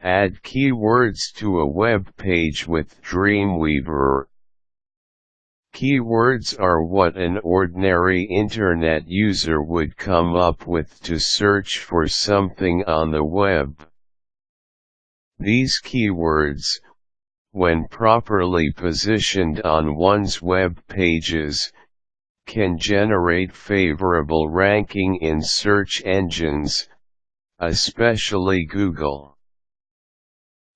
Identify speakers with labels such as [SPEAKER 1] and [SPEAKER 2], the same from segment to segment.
[SPEAKER 1] Add keywords to a web page with Dreamweaver. Keywords are what an ordinary internet user would come up with to search for something on the web. These keywords, when properly positioned on one's web pages, can generate favorable ranking in search engines, especially Google.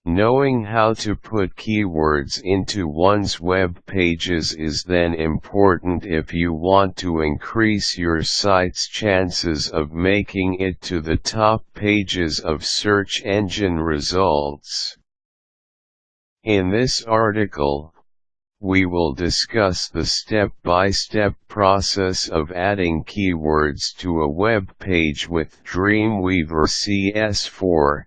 [SPEAKER 1] Knowing how to put keywords into one's web pages is then important if you want to increase your site's chances of making it to the top pages of search engine results. In this article, we will discuss the step-by-step process of adding keywords to a web page with Dreamweaver CS4.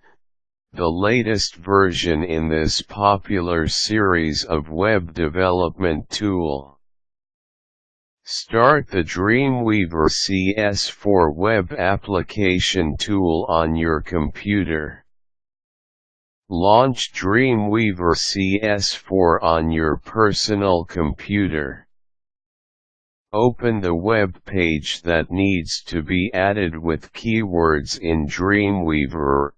[SPEAKER 1] The latest version in this popular series of web development tool. Start the Dreamweaver CS4 Web application tool on your computer. Launch Dreamweaver CS4 on your personal computer. Open the web page that needs to be added with keywords in Dreamweaver.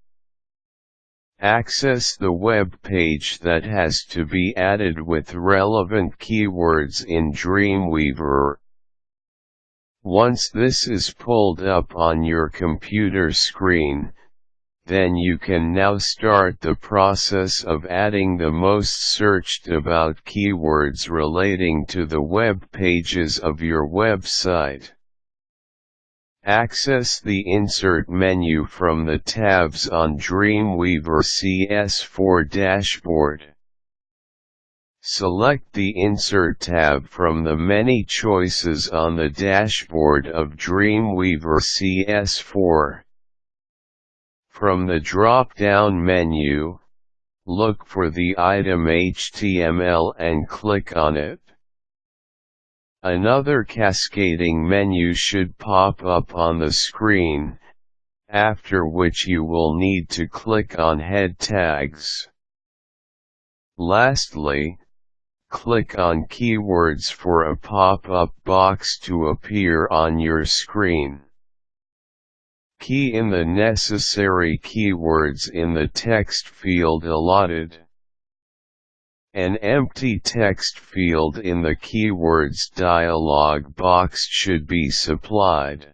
[SPEAKER 1] Access the web page that has to be added with relevant keywords in Dreamweaver. Once this is pulled up on your computer screen, then you can now start the process of adding the most searched about keywords relating to the web pages of your website. Access the Insert menu from the tabs on Dreamweaver CS4 dashboard. Select the Insert tab from the many choices on the dashboard of Dreamweaver CS4. From the drop-down menu, look for the item HTML and click on it. Another cascading menu should pop up on the screen, after which you will need to click on Head Tags. Lastly, click on Keywords for a pop-up box to appear on your screen. Key in the necessary keywords in the text field allotted. An empty text field in the Keywords dialog box should be supplied.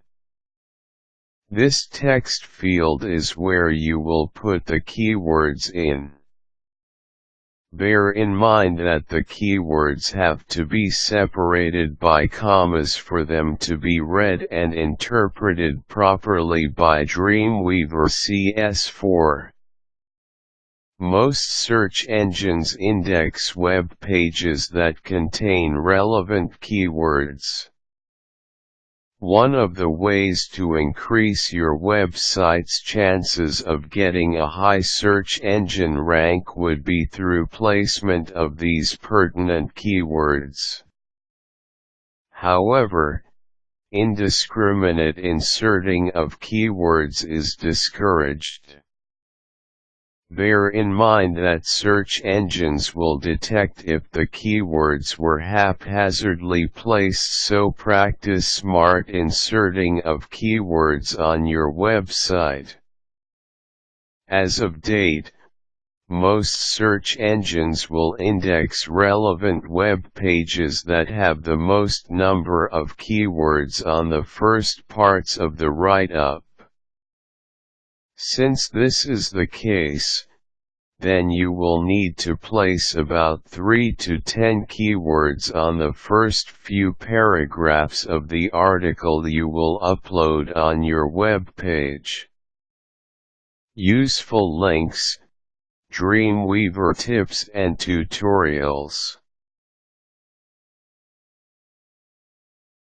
[SPEAKER 1] This text field is where you will put the keywords in. Bear in mind that the keywords have to be separated by commas for them to be read and interpreted properly by Dreamweaver CS4. Most search engines index web pages that contain relevant keywords. One of the ways to increase your website's chances of getting a high search engine rank would be through placement of these pertinent keywords. However, indiscriminate inserting of keywords is discouraged. Bear in mind that search engines will detect if the keywords were haphazardly placed, so practice smart inserting of keywords on your website. As of date, most search engines will index relevant web pages that have the most number of keywords on the first parts of the write-up. Since this is the case, then you will need to place about 3 to 10 keywords on the first few paragraphs of the article you will upload on your web page. Useful links, Dreamweaver tips and tutorials.